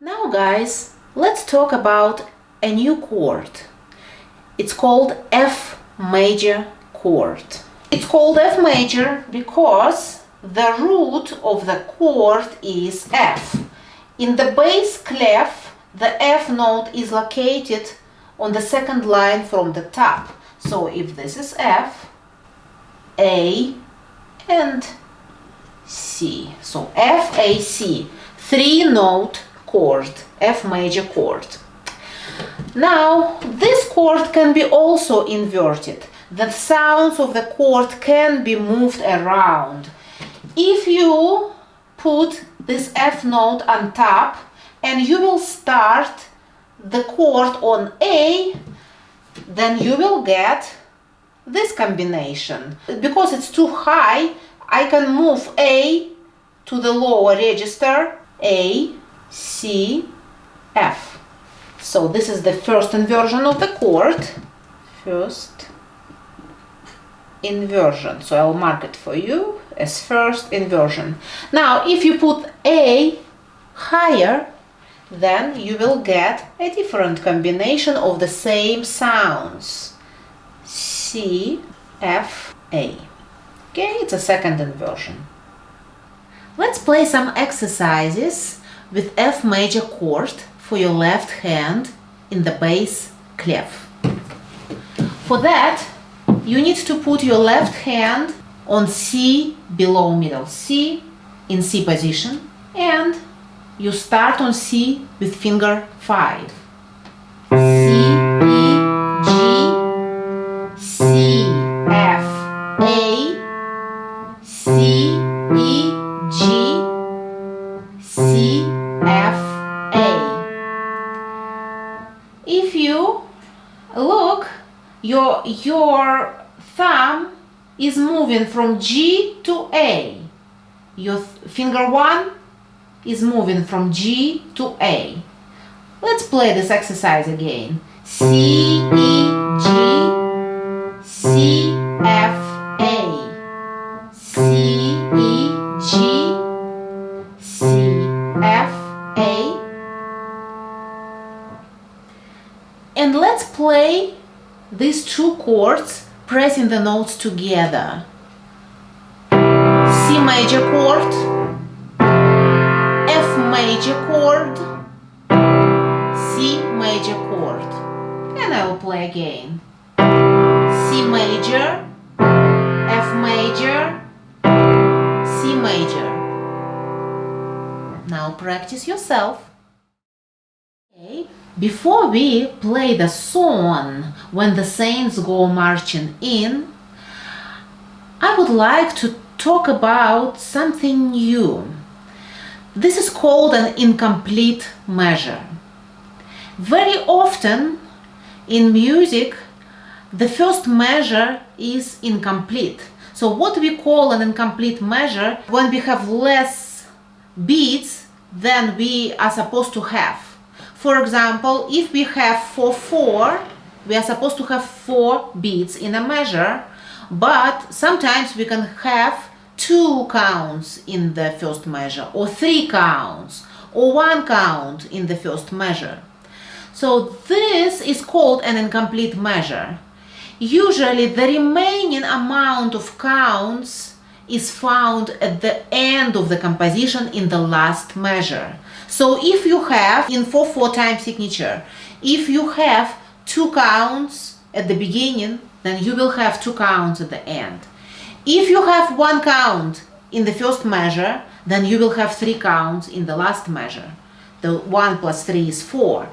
Now guys, let's talk about a new chord. It's called F major chord. It's called F major because the root of the chord is F. In the bass clef, the F note is located on the second line from the top. So if this is F, A and C. So F, A, C, three-note chord, F major chord. Now, this chord can be also inverted. The sounds of the chord can be moved around. If you put this F note on top and you will start the chord on A, then you will get this combination. Because it's too high, I can move A to the lower register, A, C, F. So this is the first inversion of the chord. First inversion. So I'll mark it for you as first inversion. Now, if you put A higher, then you will get a different combination of the same sounds. C, F, A. Okay, it's a second inversion. Let's play some exercises with F major chord for your left hand in the bass clef. For that, you need to put your left hand on C below middle C in C position, and you start on C with finger 5. C, E, G, C, F, A, C, E, G, C, F, A. If you look, your thumb is moving from G to A. Your finger 1 is moving from G to A. Let's play this exercise again. C, E, G, C, F, A. C, E, G, C, F, A. And let's play these two chords pressing the notes together. C major chord, F major chord, C major chord. And I will play again. C major, F major, C major. Now practice yourself. Okay. Before we play the song When the Saints Go Marching In, I would like to talk about something new. This is called an incomplete measure. Very often in music, the first measure is incomplete. So what we call an incomplete measure when we have less beats than we are supposed to have. For example, if we have 4/4, we are supposed to have 4 beats in a measure, but sometimes we can have 2 counts in the first measure, or 3 counts, or 1 count in the first measure. So this is called an incomplete measure. Usually the remaining amount of counts is found at the end of the composition in the last measure. So if you have, in 4/4 time signature, if you have 2 counts at the beginning, then you will have 2 counts at the end. If you have 1 count in the first measure, then you will have 3 counts in the last measure. The 1 plus 3 is 4.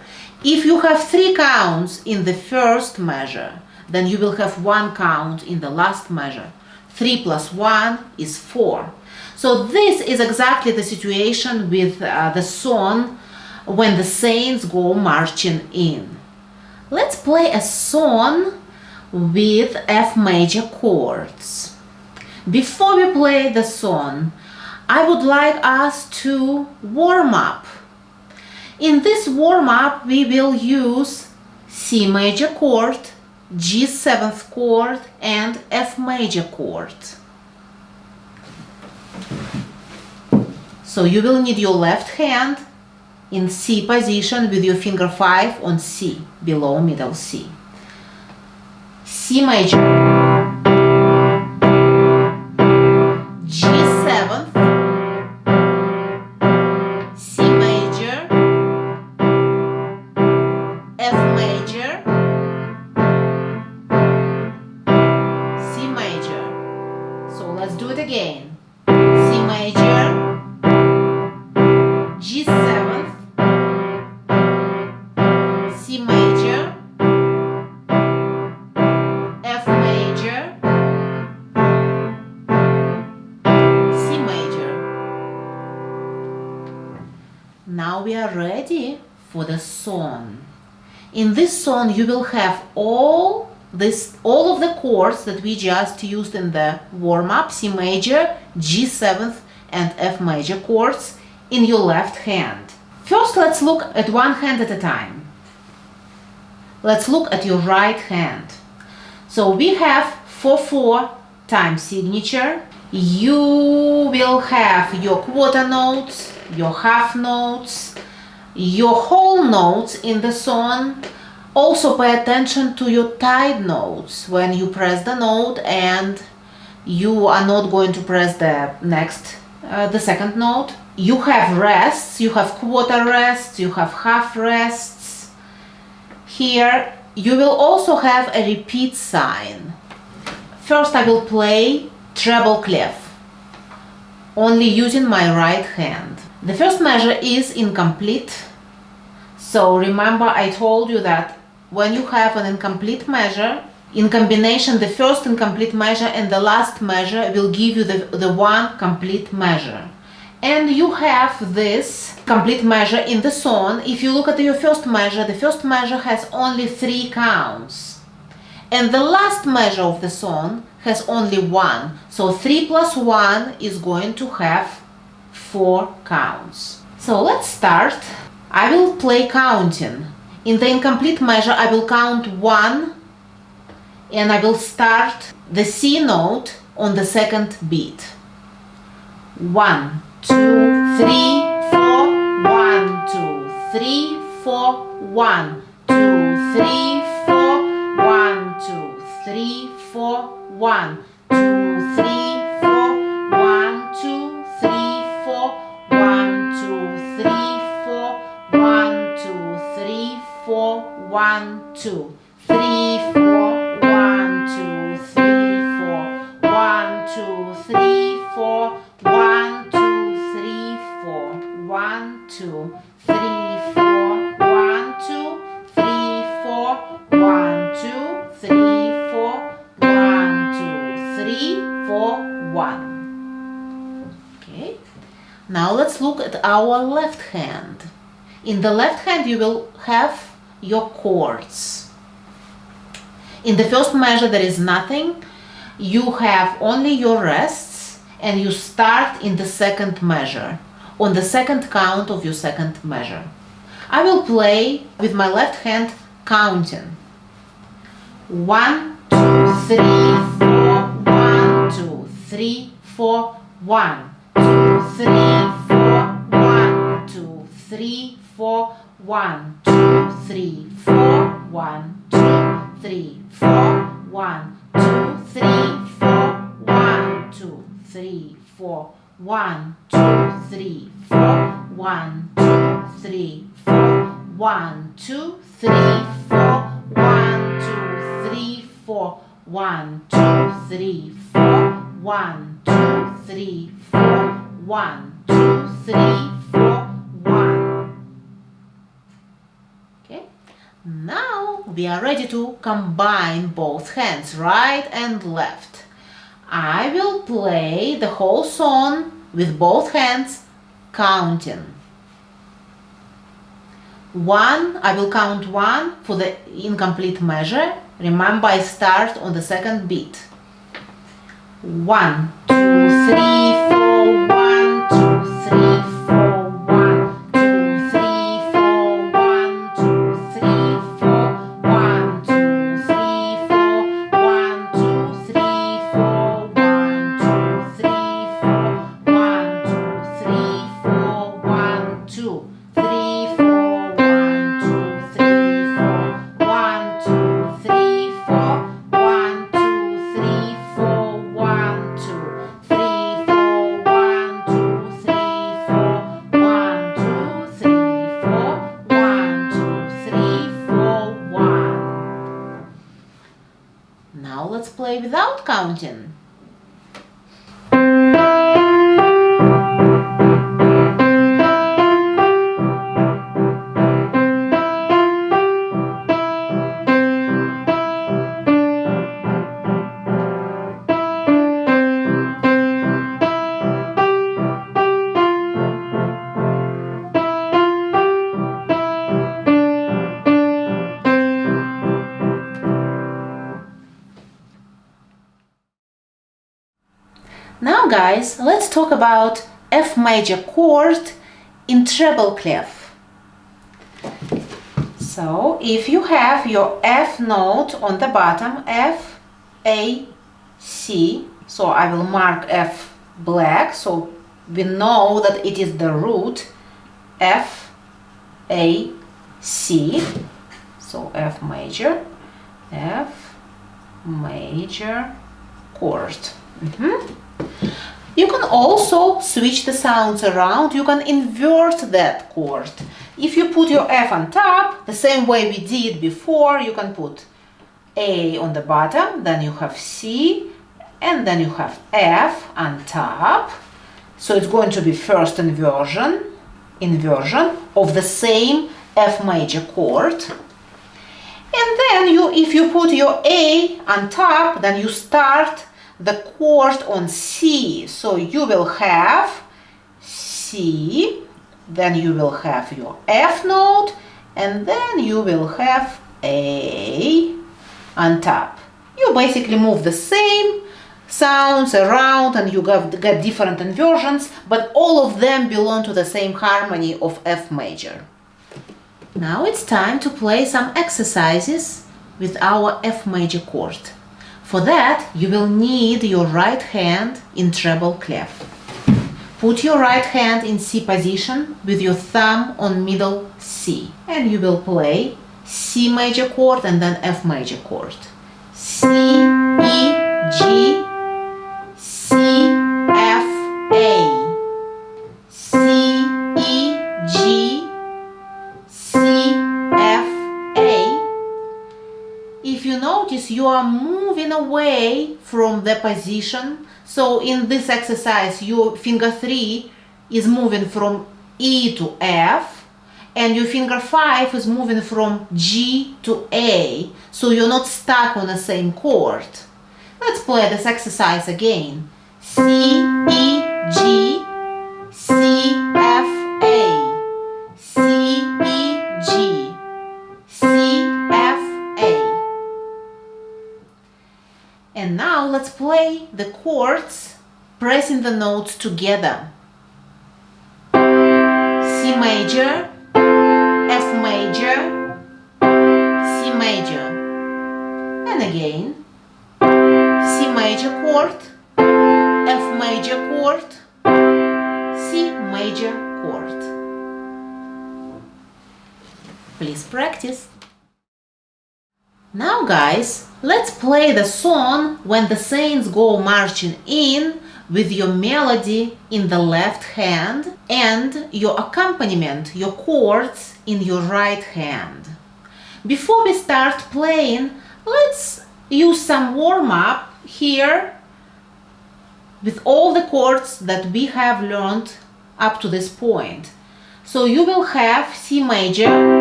If you have 3 counts in the first measure, then you will have 1 count in the last measure. 3 plus 1 is 4. So this is exactly the situation with the song When the Saints Go Marching In. Let's play a song with F major chords. Before we play the song, I would like us to warm up. In this warm up, we will use C major chord, G 7th chord, and F major chord. So you will need your left hand in C position with your finger 5 on C, below middle C. C major, G7, C major, F major, C major. So let's do it again. C major, G7, C major, F major, C major. Now we are ready for the song. In this song you will have all of the chords that we just used in the warm-up, C major, G7 and F major chords, in your left hand. First, let's look at one hand at a time. Let's look at your right hand. So we have 4/4 time signature. You will have your quarter notes, your half notes, your whole notes in the song. Also pay attention to your tied notes when you press the note and you are not going to press the second note. You have rests, you have quarter rests, you have half rests. Here you will also have a repeat sign. First I will play treble clef, only using my right hand. The first measure is incomplete. So remember, I told you that when you have an incomplete measure, in combination the first incomplete measure and the last measure will give you the one complete measure. And you have this complete measure in the song. If you look at your first measure, the first measure has only 3 counts. And the last measure of the song has only 1. So 3 plus 1 is going to have 4 counts. So let's start. I will play counting. In the incomplete measure, I will count 1 and I will start the C note on the second beat. 1, 2, 3, 4, 1, 2, 3, 4, 1, 2, 3, 4, 1, 2, 3, 4, 1, 2, 3, 4, 1, 2, 3, 4, 1, 2, 3, 4, 1, 2, 3, 4, 1, 2, 3, 4, 1, 2, 3, 4, 1, 2, 3, 4, 1, 2, 3, 4, 1, 2, 3, 4, 1, 2, 3, 4, 1, 2, 3, 4, 1, 2, 3, 4, 1. Okay. Now let's look at our left hand. In the left hand you will have your chords. In the first measure there is nothing. You have only your rests and you start in the second measure, on the second count of your second measure. I will play with my left hand counting. 1, 2, 3, 4, 1, 2, 3, 4, 1, 2, 3, 4, 1, 2, 3, 4, 1, 2, 3, 4, 1, 2, 3, 4, 1, 2, 3, 4, 1, 2, 3, 4, 1, 2, 3, 4, 1, 2, 3, 4, 1, 2, 3, 4, 1, 2, 3, 4, 1, 2, 3, 4, 1, 2, 3, 4, 1, 2, 3, 4, 1. Okay. Now we are ready to combine both hands, right and left. I will play the whole song with both hands, counting. 1, I will count 1 for the incomplete measure. Remember, I start on the second beat. 1, 2, 3, 4, 1, 2, 3, 4, 1, 2, 3, 4, 1, 2, 3, 4, 1, 2, 3, 4, 1, 2, 3, 4, 1, 2, 3, 4, 1, 2, 3, 4, 1, 2, 3, play without counting. Now guys, let's talk about F major chord in treble clef. So if you have your F note on the bottom, F, A, C, so I will mark F black so we know that it is the root F, A, C, so F major chord. You can also switch the sounds around. You can invert that chord. If you put your F on top, the same way we did before, you can put A on the bottom, then you have C, and then you have F on top. So it's going to be first inversion of the same F major chord. And then if you put your A on top, then you start the chord on C. So you will have C, then you will have your F note, and then you will have A on top. You basically move the same sounds around and you get different inversions, but all of them belong to the same harmony of F major. Now it's time to play some exercises with our F major chord. For that, you will need your right hand in treble clef. Put your right hand in C position with your thumb on middle C, and you will play C major chord and then F major chord. C, E, G, C, F, A. C, E, G, C, F, A. If you notice, you are moving away from the position. So in this exercise, your finger 3 is moving from E to F, and your finger 5 is moving from G to A. So you're not stuck on the same chord. Let's play this exercise again. C, E, G, C, F, A. C, E, G, C, F, A. And now let's play the chords pressing the notes together. C major, F major, C major. And again, C major chord, F major chord, C major chord. Please practice. Now guys, let's play the song when the saints go marching in with your melody in the left hand and your accompaniment, your chords in your right hand. Before we start playing, let's use some warm-up here with all the chords that we have learned up to this point. So you will have C major,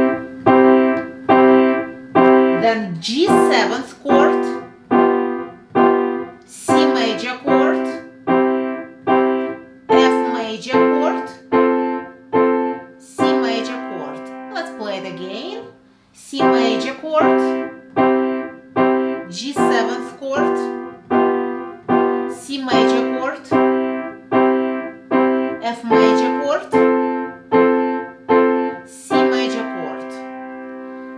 then G7th chord, C major chord, F major chord, C major chord. Let's play it again. C major chord, G7th chord, C major chord, F major chord, C major chord.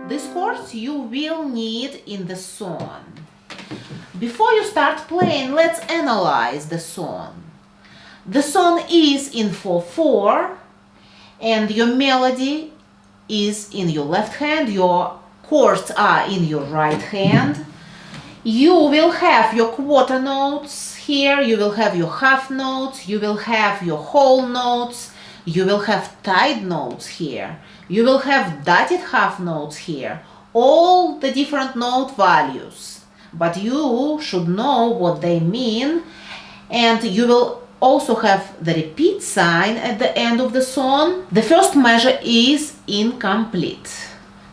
These chords you will need in the song. Before you start playing, let's analyze the song. The song is in 4/4 and your melody is in your left hand, your chords are in your right hand. You will have your quarter notes here, you will have your half notes, you will have your whole notes, you will have tied notes here, you will have dotted half notes here, all the different note values. but you should know what they mean, and you will also have the repeat sign at the end of the song. The first measure is incomplete.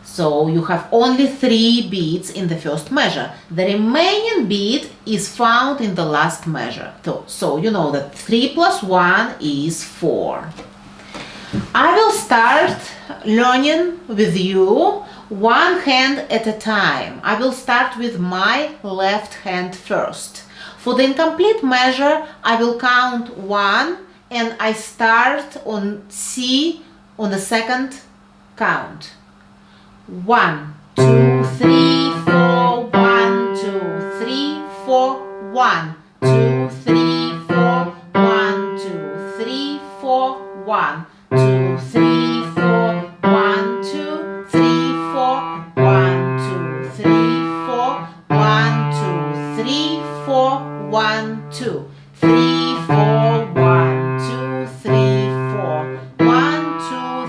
So you have only 3 beats in the first measure. The remaining beat is found in the last measure. So you know that 3 plus 1 is 4. I will start learning with you one hand at a time. I will start with my left hand first. For the incomplete measure, I will count 1 and I start on C on the second count. 1, 2, 3, 4, 1, 2, 3, 4, 1, 2, 3, 4, 1, 2, 3, 4, 1, 2, 3, 4, 1, 2, 3, 4, 1, 2, 3, 4, 1, 2, 3, 4, 1, 2, 3, 4, 1, 2, 3, 4, 1, 2, 3,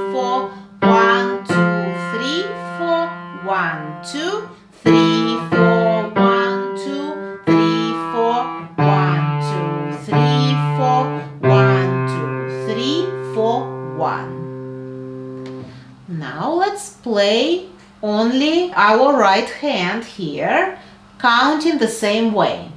4, 1, 2, 3, 4, 1, 2, 3, 4, 1, 2, 3, 4, 1, 2, 3, 4, 1, 2, 3, 4, 1. Now let's play only our right hand here, counting the same way.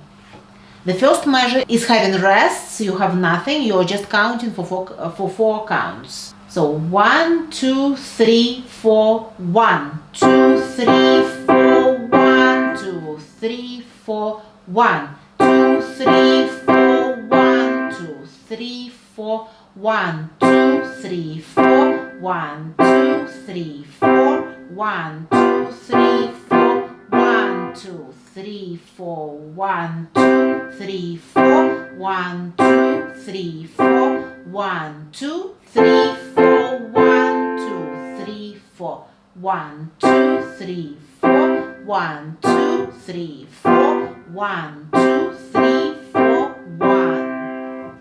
The first measure is having rests, you have nothing, you're just counting for 4 counts. So 1, 2, 3, 4, 1, 2, 3, 4, 1, 2, 3, 4, 1, 2, 3, 4, 1, 2, 3, 4, 1, 2, 3, 4, 1, 2, 3, 4, 1, 2, 3, 4, 1, 2, 3, 4, 1, 2, 3, 4, 1, 2, 3, 4, 1, 2, 3, 4, 1, 2, 3, 4, 1, 2, 3, 4, 1, 2, 3, 4, 1, 2, 3, 4, 1.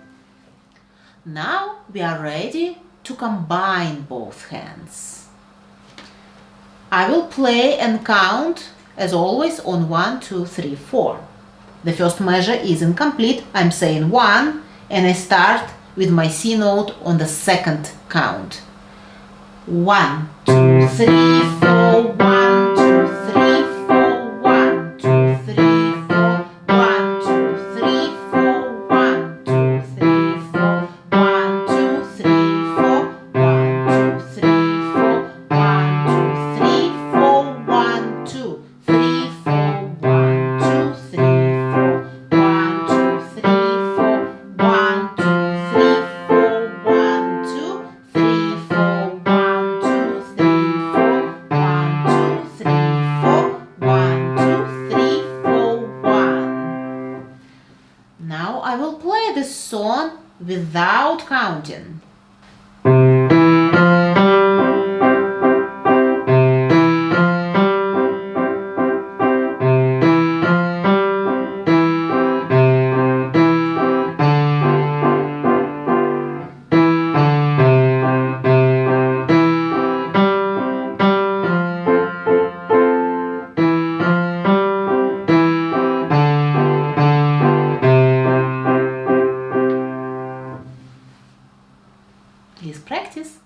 Now we are ready to combine both hands. I will play and count as always on 1, 2, 3, 4. The first measure is incomplete. I'm saying 1 and I start with my C note on the second count. 1, 2, 3, 4, 1, 2, 3, 4, 1, 2, 3, 4, 1, 2, 3, 4, 1, 2, 3, 4, 1, 2, 3, 4, 1, 2, 3, 4, 1, 2, 3, 4, 1, 2, 3, 4, 1, 2, 3, 4, 1, 2, 3, 4, 1, 2, 3, 4, 1, 2, 3, 4, 1, 2, 3, 4, 1, 2, 3, 4, 1, 2, 3, 4, 1. Now I will play this song without counting. Please practice.